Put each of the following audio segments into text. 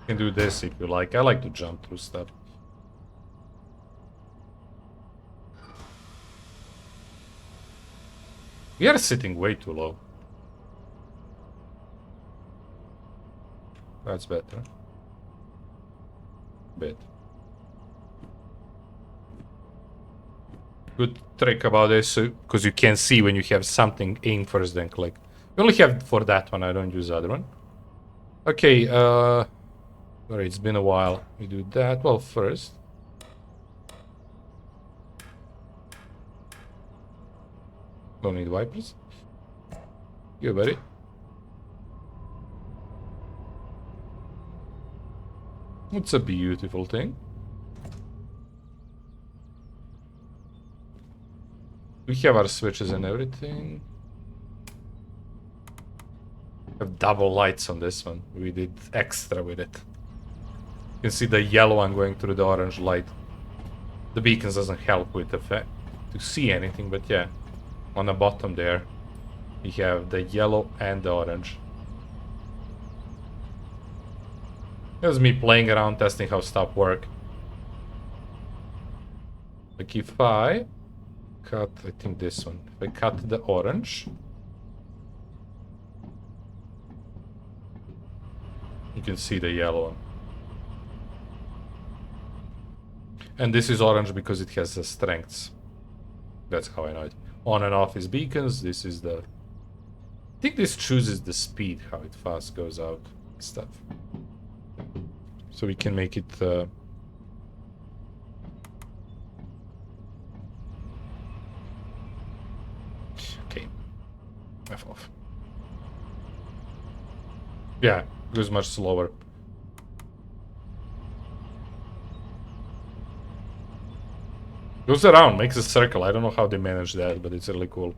You can do this if you like. I like to jump through stuff. We are sitting way too low. That's better. Bit. Good trick about this, because you can see when you have something aim first, then click. We only have for that one, I don't use the other one. Okay, alright, it's been a while. We do that. Well, first. Don't need wipers. You buddy. It's a beautiful thing. We have our switches and everything. We have double lights on this one. We did extra with it. You can see the yellow one going through the orange light. The beacons doesn't help with the fact to see anything, but yeah. On the bottom there, we have the yellow and the orange. That's me playing around, testing how stuff work. Like if I cut, I think this one. If I cut the orange, you can see the yellow one. And this is orange because it has the strengths. That's how I know it. On and off is beacons. This is the... I think this chooses the speed, how it fast goes out. Stuff. So we can make it... Okay. F off. Yeah, goes much slower. Goes around, makes a circle. I don't know how they manage that, but it's really cool.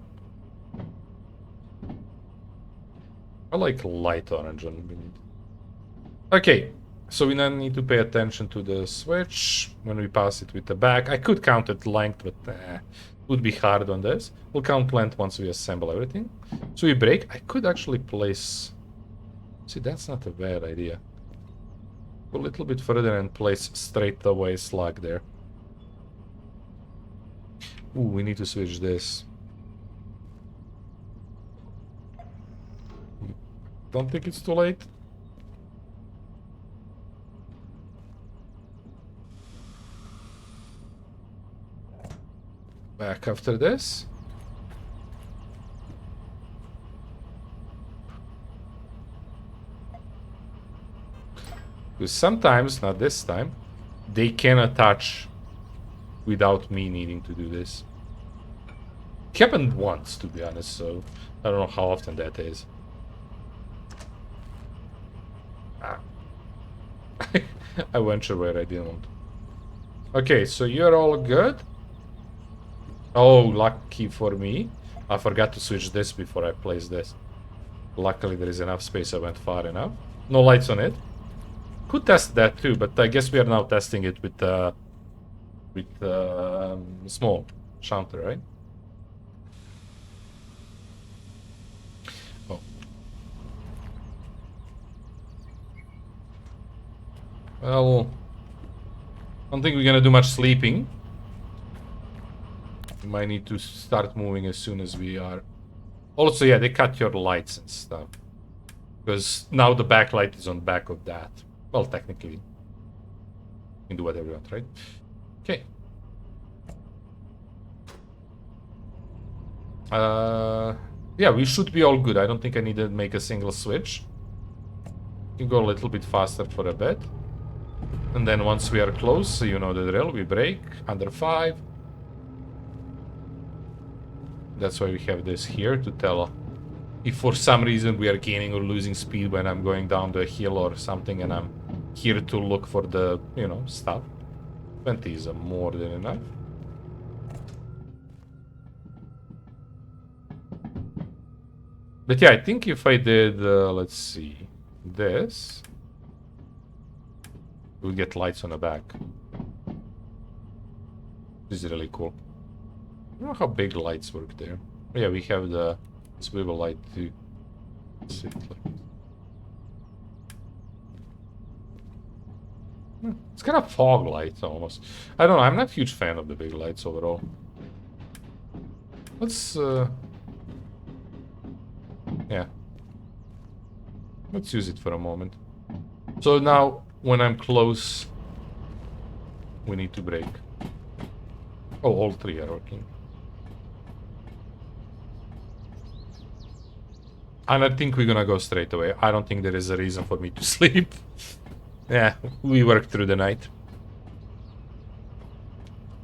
I like light orange on me. Okay, so we now need to pay attention to the switch when we pass it with the back. I could count it length, but it would be hard on this. We'll count length once we assemble everything. So we break. I could actually place... See, that's not a bad idea. Go a little bit further and place straight away slug there. Ooh, we need to switch this. Don't think it's too late. Back after this. Because sometimes, not this time, they can attach without me needing to do this. It happened once, to be honest, so I don't know how often that is. Ah. I ventured where I didn't want. Okay, so you're all good. Oh, lucky for me. I forgot to switch this before I place this. Luckily there is enough space, I went far enough. No lights on it. Could test that too, but I guess we are now testing it with small shunter, right? Oh. Well, I don't think we're gonna do much sleeping. We might need to start moving as soon as we are. Also, yeah, they cut your lights and stuff. Because now the backlight is on back of that. Well, technically. You can do whatever you want, right? Okay. Yeah, we should be all good. I don't think I need to make a single switch. You can go a little bit faster for a bit. And then once we are close, you know the drill, we brake under 5. That's why we have this here to tell if for some reason we are gaining or losing speed when I'm going down the hill or something, and I'm here to look for the, you know, stuff. 20 is more than enough. But yeah, I think if I did, let's see, this, we'll get lights on the back. This is really cool. I don't know how big lights work there. Oh, yeah, we have the swivel light too. Let's see it like. It's kind of fog light almost. I don't know, I'm not a huge fan of the big lights overall. Let's yeah. Let's use it for a moment. So now when I'm close, we need to brake. Oh, all three are working. And I think we're gonna go straight away. I don't think there is a reason for me to sleep. Yeah, we worked through the night.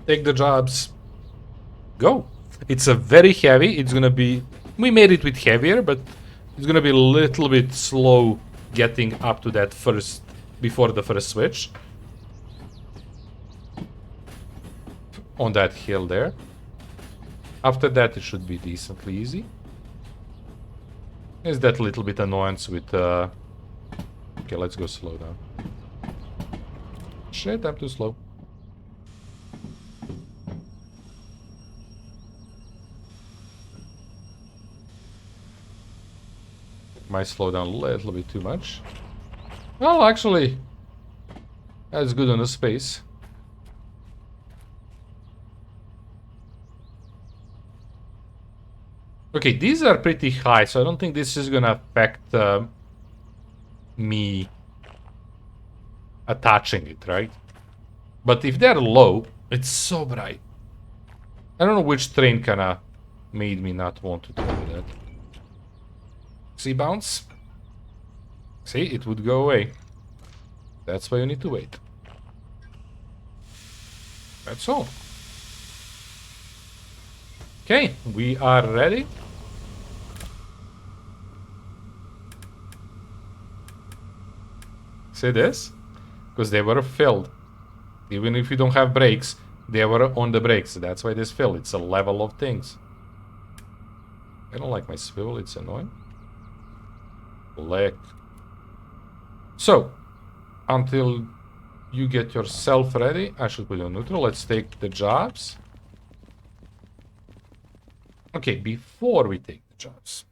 Take the jobs. Go. It's a very heavy. It's gonna be... We made it with heavier, but it's gonna be a little bit slow getting up to that first... Before the first switch. On that hill there. After that, it should be decently easy. Is that little bit annoyance with... Okay, let's go slow down. Shit, I'm too slow. Might slow down a little bit too much. Well, actually, that's good on the space. Okay, these are pretty high, so I don't think this is gonna affect me attaching it, right? But if they're low, it's so bright. I don't know which train kinda made me not want to do that. See, bounce? See, it would go away. That's why you need to wait. That's all. Okay, we are ready. See this? Because they were filled. Even if you don't have brakes, they were on the brakes. That's why this filled. It's a level of things. I don't like my swivel, it's annoying. Click. So, until you get yourself ready, I should put you on neutral. Let's take the jobs. Okay, before we take the jobs,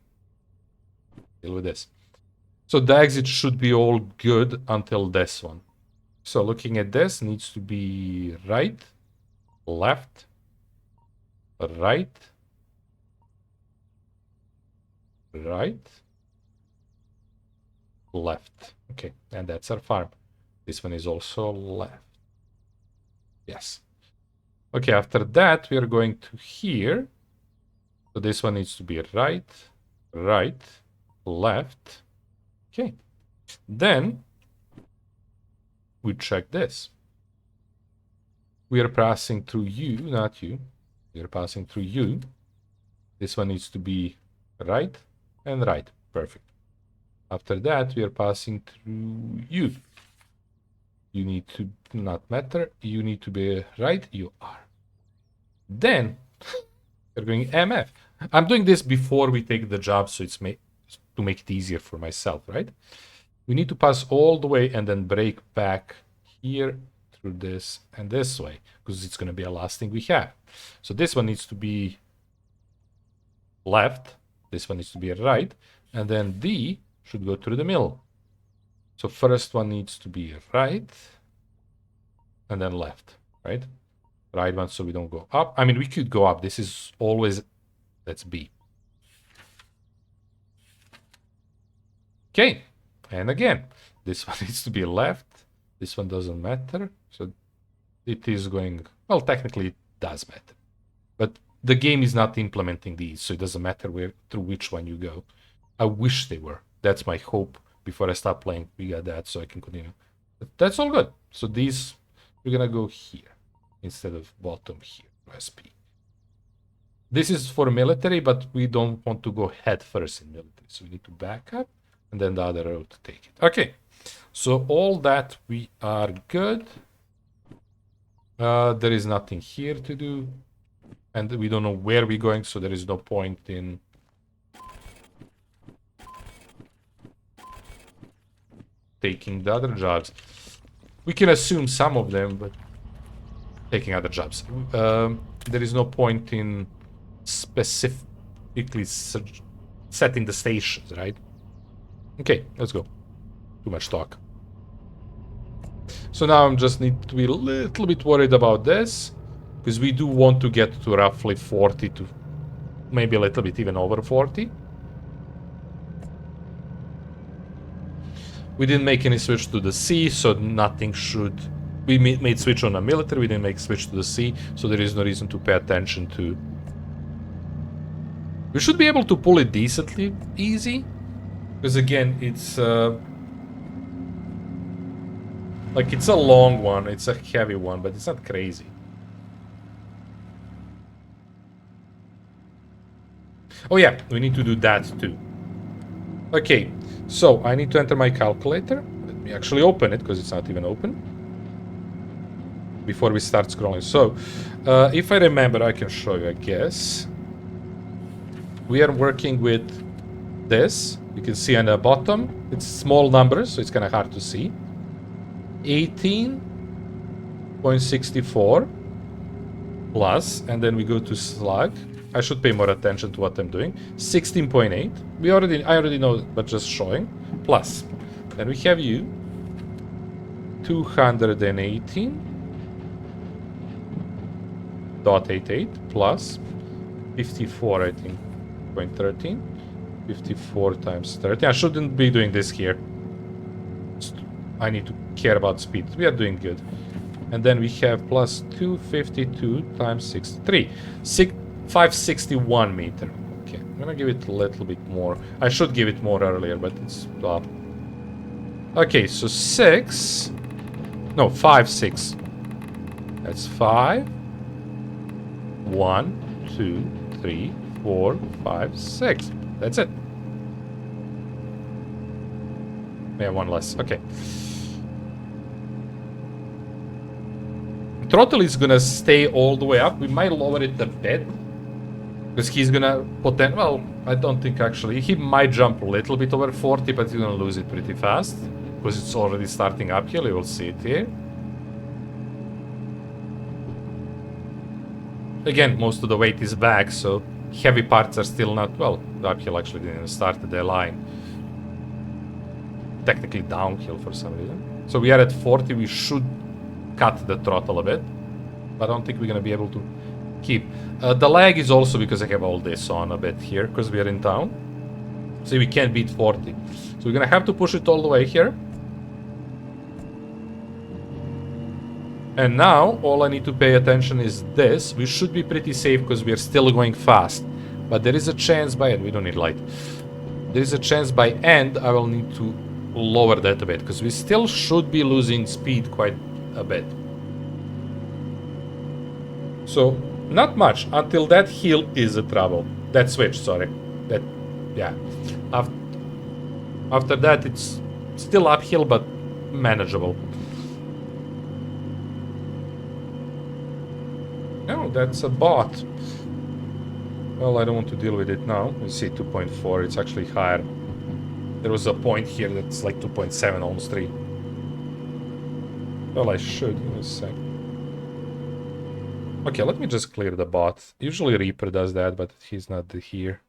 deal with this. So the exit should be all good until this one. So looking at this, needs to be right, left, right, right, left. Okay, and that's our farm. This one is also left. Yes. Okay, after that, we are going to here. So this one needs to be right, right, left. Okay. Then we check this. We are passing through you, not you. We are passing through you. This one needs to be right and right. Perfect. After that, we are passing through you. You need to not matter. You need to be right. You are. Then we're going MF. I'm doing this before we take the job, so it's to make it easier for myself, right? We need to pass all the way and then brake back here through this and this way, because it's going to be a last thing we have. So this one needs to be left. This one needs to be right. And then D should go through the middle. So first one needs to be right and then left, right? Right one, so we don't go up. I mean, we could go up. This is always, let's B. Okay, and again, this one needs to be left. This one doesn't matter. So it is going, well, technically it does matter. But the game is not implementing these, so it doesn't matter through which one you go. I wish they were. That's my hope. Before I start playing, we got that, so I can continue. But that's all good. So these, we're gonna go here instead of bottom here, SP. This is for military, but we don't want to go head first in military. So we need to back up and then the other road to take it. Okay, so all that we are good. There is nothing here to do. And we don't know where we're going, so there is no point in taking the other jobs. We can assume some of them, but taking other jobs. There is no point in specifically setting the stations, right? Okay, let's go. Too much talk. So now I'm just need to be a little bit worried about this, because we do want to get to roughly 40 to maybe a little bit even over 40. We didn't make any switch to the sea, so nothing should... We made switch on a military, we didn't make switch to the sea, so there is no reason to pay attention to... We should be able to pull it decently easy, because again, it's... like, it's a long one, it's a heavy one, but it's not crazy. Oh yeah, we need to do that too. Okay, so I need to enter my calculator. Let me actually open it, because it's not even open. Before we start scrolling. So, if I remember, I can show you, I guess. We are working with this. You can see on the bottom. It's small numbers, so it's kind of hard to see. 18.64 plus, and then we go to slug. I should pay more attention to what I'm doing. 16.8. I already know, but just showing. Plus. Then we have you. 218.88 plus 54, I think. 0.13. 54 times 30. I shouldn't be doing this here. I need to care about speed. We are doing good. And then we have plus 252 times 63. 561 meter. Okay, I'm gonna give it a little bit more. I should give it more earlier, but it's up. Okay, so 6. No, 5, 6. That's 5. 1, 2, 3, 4, 5, 6. That's it. Yeah, one less. Okay. Throttle is gonna stay all the way up. We might lower it a bit. Because he's gonna well, I don't think actually. He might jump a little bit over 40, but he's gonna lose it pretty fast. Because it's already starting uphill, you will see it here. Again, most of the weight is back, so heavy parts are still not... Well, the uphill actually didn't start the line. Technically downhill for some reason. So we are at 40, we should cut the throttle a bit. But I don't think we're gonna be able to keep. The lag is also because I have all this on a bit here, because we are in town. So we can't beat 40. So we're gonna have to push it all the way here. And now, all I need to pay attention is this. We should be pretty safe because we are still going fast. But there is a chance by end, we don't need light. There is a chance by end I will need to lower that a bit, because we still should be losing speed quite a bit. So, not much, until that hill is a trouble. That switch, sorry. That, yeah. After that, it's still uphill, but manageable. No, that's a bot. Well, I don't want to deal with it now. You see 2.4, it's actually higher. There was a point here that's like 2.7, almost 3. Well, I should, in a sec. Okay, let me just clear the bot. Usually Reaper does that, but he's not here.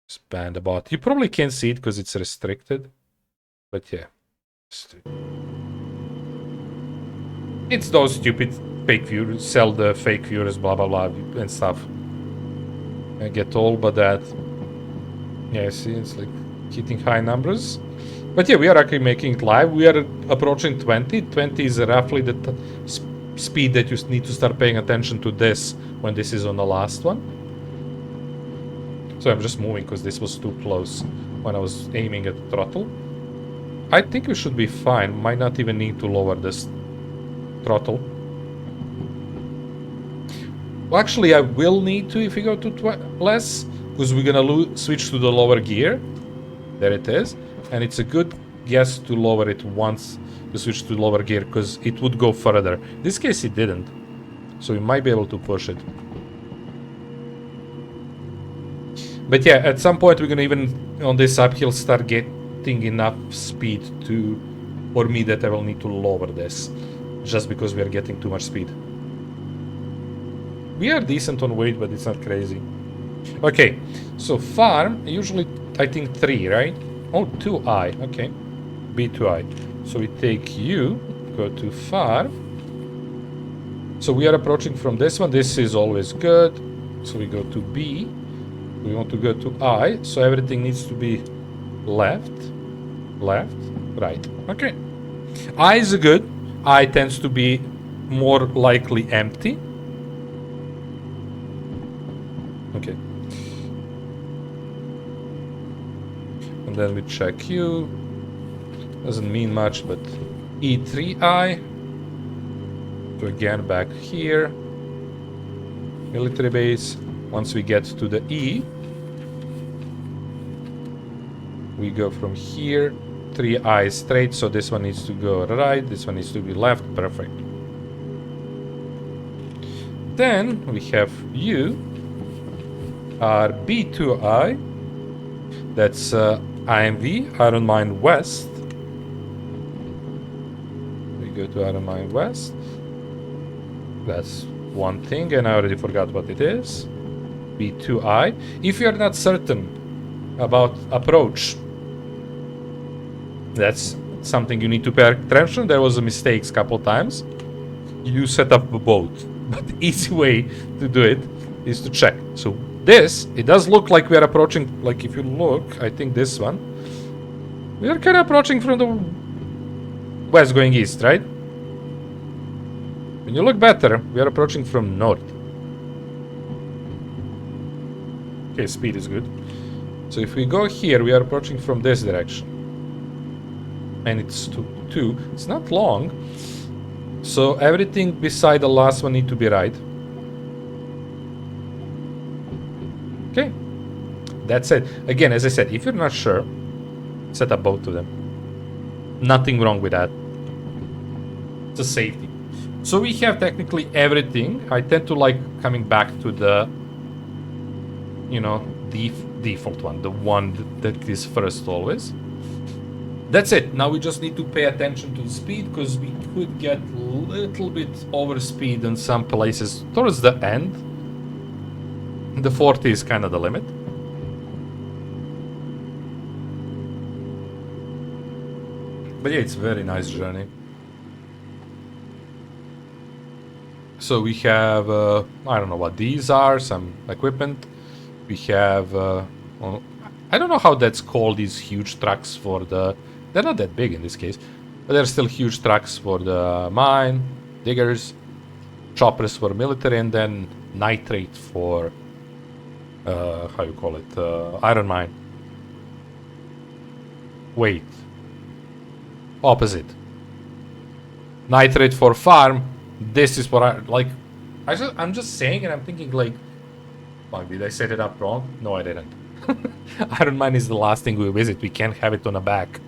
Just ban the bot. You probably can't see it because it's restricted. But yeah. It's those stupid fake viewers, sell the fake viewers, blah blah blah, and stuff. I get all but that. Yeah, see, it's like hitting high numbers. But yeah, we are actually making it live. We are approaching 20. 20 is roughly the speed that you need to start paying attention to this when this is on the last one. So I'm just moving because this was too close when I was aiming at the throttle. I think we should be fine. Might not even need to lower this throttle. Well, actually, I will need to if we go to less, because we're gonna switch to the lower gear. There it is. And it's a good guess to lower it once you switch to lower gear, because it would go further. In this case, it didn't. So we might be able to push it. But yeah, at some point, we're gonna even, on this uphill, start getting enough speed for me that I will need to lower this. Just because we are getting too much speed. We are decent on weight, but it's not crazy. Okay, so farm, usually I think 3, right? Oh, 2i, okay. B2i. So we take you, go too far. So we are approaching from this one. This is always good. So we go to B. We want to go to I. So everything needs to be left, left, right. Okay. I is good. I tends to be more likely empty. Okay. And then we check U. Doesn't mean much, but E3I. So again, back here. Military base. Once we get to the E, we go from here. 3I straight, so this one needs to go right, this one needs to be left. Perfect. Then we have U, our B2I. That's IMV, Iron Mine West. We go to Iron Mine West. That's one thing, and I already forgot what it is. B2I. If you're not certain about approach, that's something you need to pay attention. There was a mistake a couple times. You set up a boat, but the easy way to do it is to check. So this, it does look like we are approaching, like if you look, I think this one, we are kind of approaching from the west going east, right? When you look better, we are approaching from north. Okay, speed is good. So if we go here, we are approaching from this direction. And it's 2. It's not long. So everything beside the last one need to be right. Okay. That's it. Again, as I said, if you're not sure, set up both of them. Nothing wrong with that. It's a safety. So we have technically everything. I tend to like coming back to the, you know, default one. The one that is first always. That's it. Now we just need to pay attention to the speed, because we could get a little bit over speed in some places towards the end. The 40 is kind of the limit. But yeah, it's a very nice journey. So we have, I don't know what these are, some equipment. We have, well, I don't know how that's called, these huge trucks for the... They're not that big in this case, but they're still huge trucks for the mine, diggers, choppers for military, and then nitrate for, how you call it, iron mine. Wait. Opposite. Nitrate for farm. This is what I, like, I'm just saying, and I'm thinking, like, fuck, did I set it up wrong? No, I didn't. Iron mine is the last thing we visit. We can't have it on the back.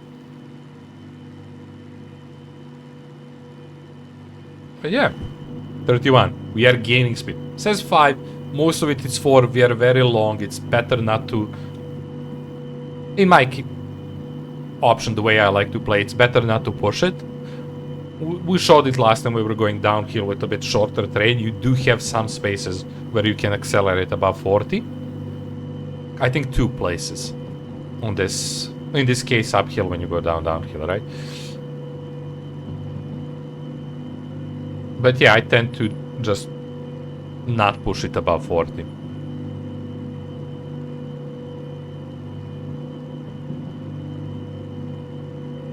But yeah, 31. We are gaining speed. It says 5. Most of it is 4. We are very long. It's better not to... In my option, the way I like to play, it's better not to push it. We showed it last time we were going downhill with a bit shorter terrain. You do have some spaces where you can accelerate above 40. I think 2 places on this. In this case, uphill when you go downhill, right? But yeah, I tend to just not push it above 40.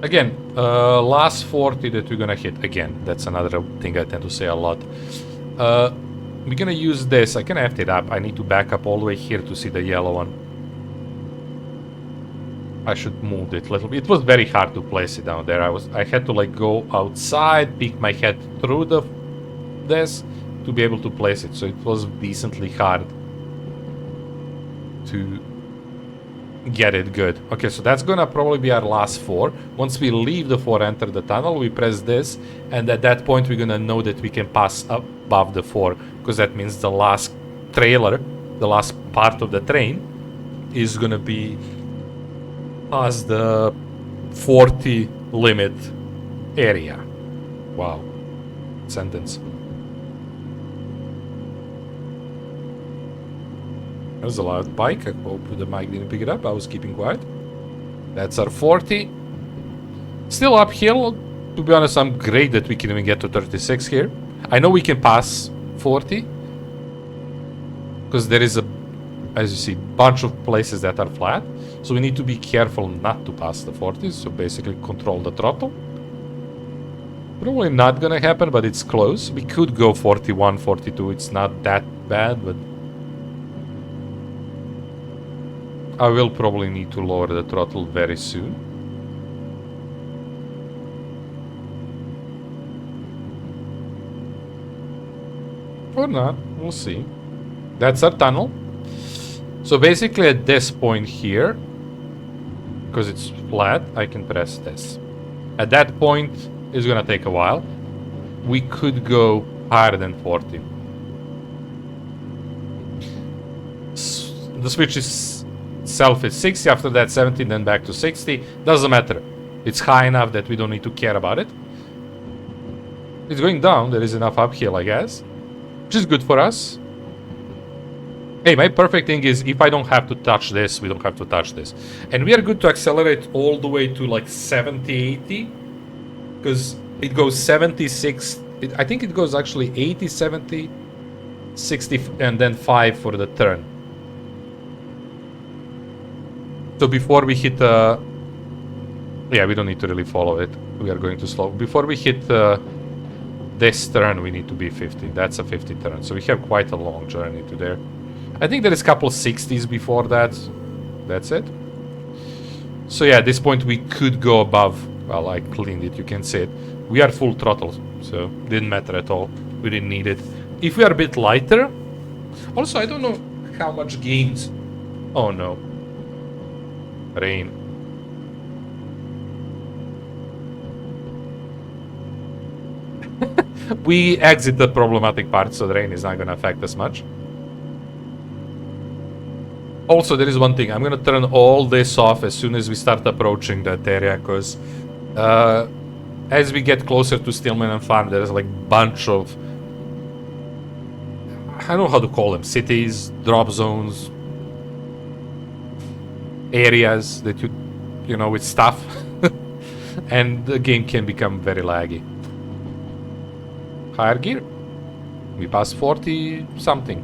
Again, last 40 that we're gonna hit. Again, that's another thing I tend to say a lot. We're gonna use this. I can have it up. I need to back up all the way here to see the yellow one. I should move it a little bit. It was very hard to place it down there. I had to like go outside, peek my head through this to be able to place it. So it was decently hard to get it good. Okay, so that's gonna probably be our last 4. Once we leave the 4, enter the tunnel, we press this, and at that point we're gonna know that we can pass above the 4, because that means the last trailer, the last part of the train, is gonna be past the 40 limit area. Wow. Sentence. There's a loud bike. I hope the mic didn't pick it up. I was keeping quiet. That's our 40. Still uphill To be honest, I'm great that we can even get to 36 here. I know we can pass 40. Because there is a, as you see, bunch of places that are flat. So we need to be careful not to pass the 40s. So basically control the throttle. Probably not gonna happen, but it's close. We could go 41, 42. It's not that bad, but I will probably need to lower the throttle very soon. Or not, we'll see. That's our tunnel. So basically at this point here, because it's flat, I can press this. At that point, it's gonna take a while. We could go higher than 40. The switch itself is 60, after that 70, then back to 60. Doesn't matter. It's high enough that we don't need to care about it. It's going down, there is enough uphill, I guess. Which is good for us. Hey, my perfect thing is if I don't have to touch this, we don't have to touch this. And we are good to accelerate all the way to like 70, 80. Because it goes 76, I think it goes actually 80, 70, 60, and then 5 for the turn. So before we hit yeah, we don't need to really follow it. We are going too slow. Before we hit this turn, we need to be 50. That's a 50 turn. So we have quite a long journey to there. I think there is a couple 60s before that. That's it. So yeah, at this point we could go above. Well, I cleaned it, you can see it. We are full throttle, so didn't matter at all. We didn't need it. If we are a bit lighter... Also, I don't know how much gains... Oh no. Rain. We exit the problematic part, so the rain is not going to affect us much. Also, there is one thing. I'm going to turn all this off as soon as we start approaching that area, because as we get closer to Stillman and Farm, there's like a bunch of... I don't know how to call them. Cities, drop zones, areas that you know, with stuff. And the game can become very laggy. Higher gear. We passed 40 something.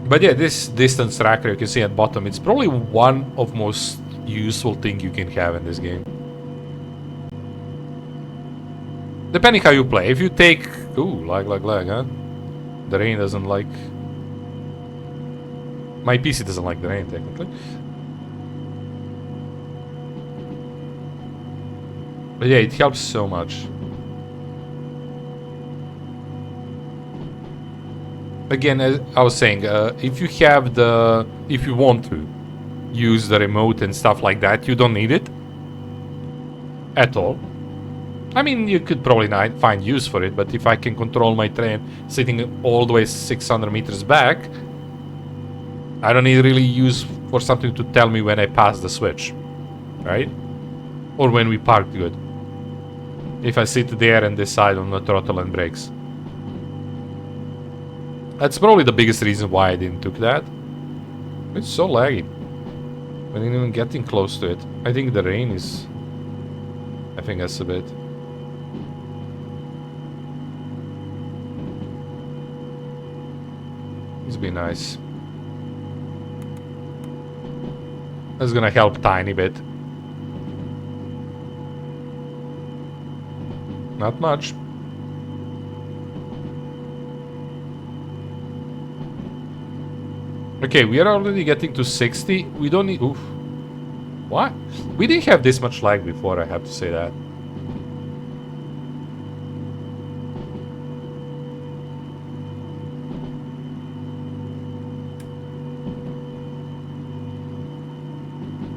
But yeah, this distance tracker you can see at bottom, it's probably one of most useful thing you can have in this game. Depending how you play. If you take... Ooh, lag, huh? The rain doesn't like... My PC doesn't like the rain, technically. But yeah, it helps so much. Again, as I was saying, if you have the... If you want to use the remote and stuff like that, you don't need it. At all. I mean, you could probably not find use for it, but if I can control my train sitting all the way 600 meters back, I don't need really use for something to tell me when I pass the switch. Right? Or when we parked good. If I sit there and decide on the throttle and brakes. That's probably the biggest reason why I didn't took that. It's so laggy. We're not even getting close to it. I think the rain is... I think that's a bit. It's been nice. That's gonna help tiny bit. Not much. Okay, we are already getting to 60. We don't need... Oof. What? We didn't have this much lag before, I have to say that.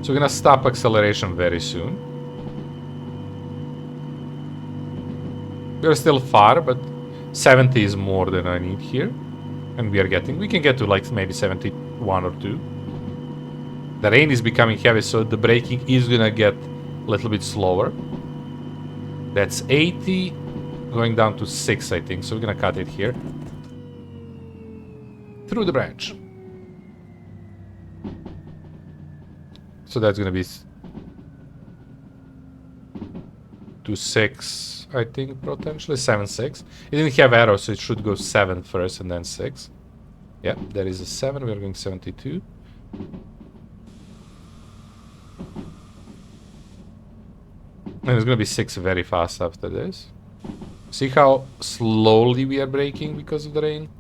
So we're gonna stop acceleration very soon. We're still far, but 70 is more than I need here. And we are getting... We can get to like maybe 71 or 2. The rain is becoming heavy, so the braking is gonna get a little bit slower. That's 80, going down to 6, I think. So we're gonna cut it here. Through the branch. So that's gonna be to 6, I think, potentially 7, 6. It didn't have arrows, so it should go 7 first and then 6. Yeah, there is a 7. We're going 72. And it's gonna be 6 very fast after this. See how slowly we are braking because of the rain?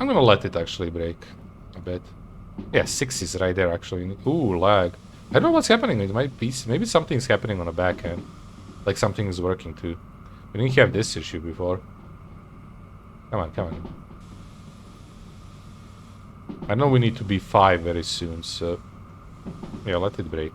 I'm gonna let it actually break a bit. Yeah, 6 is right there actually. Ooh, lag. I don't know what's happening with my piece. Maybe something's happening on the back end. Like something is working too. We didn't have this issue before. Come on, come on. I know we need to be 5 very soon, so... yeah, let it break.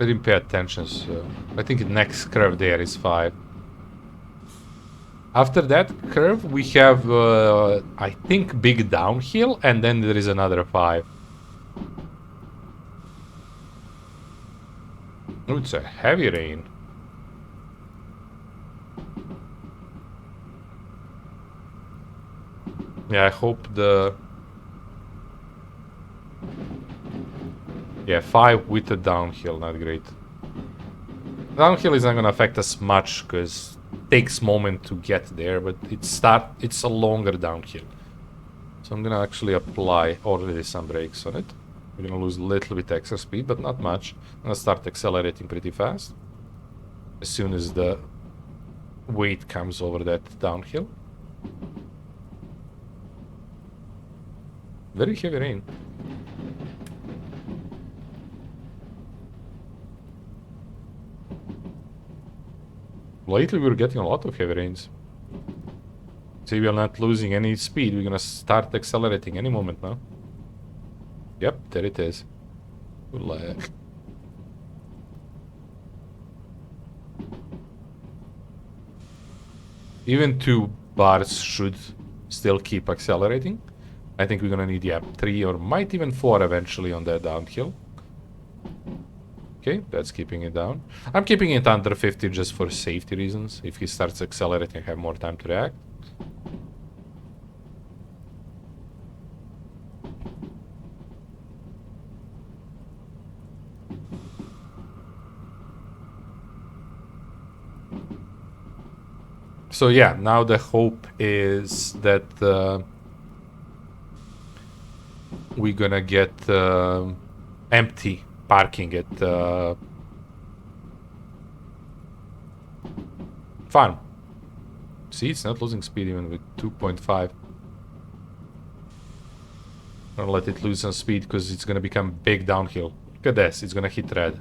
I didn't pay attention, so... I think the next curve there is 5. After that curve, we have, I think, big downhill, and then there is another 5. Oh, it's a heavy rain. Yeah, I hope the... yeah, 5 with the downhill, not great. Downhill is not gonna affect us much, because it takes moment to get there, but it's a longer downhill. So I'm gonna actually apply already some brakes on it. We're gonna lose a little bit extra speed, but not much. I'm gonna start accelerating pretty fast. As soon as the weight comes over that downhill. Very heavy rain. Lately we're getting a lot of heavy rains. See, we are not losing any speed. We're gonna start accelerating any moment now. Yep, there it is. Lag. Even 2 bars should still keep accelerating. I think we're gonna need, yeah, 3 or might even 4 eventually on that downhill. Okay, that's keeping it down. I'm keeping it under 50 just for safety reasons. If he starts accelerating, I have more time to react. So yeah, now the hope is that we're gonna get empty parking at farm. See, it's not losing speed even with 2.5. I'm gonna let it lose some speed because it's gonna become big downhill. Look at this, it's gonna hit red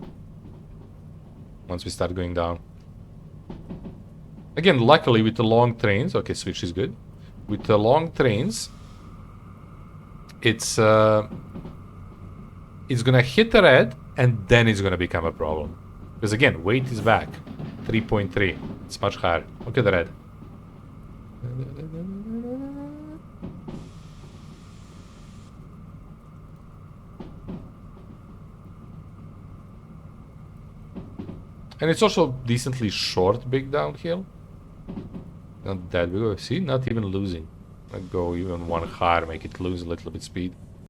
once we start going down. Again, luckily with the long trains, okay, switch is good. With the long trains, it's gonna hit the red and then it's gonna become a problem. Because again, weight is back, 3.3. It's much higher. Look at the red. And it's also decently short, big downhill. Not that big. See, not even losing. I'd go even 1 higher, make it lose a little bit speed.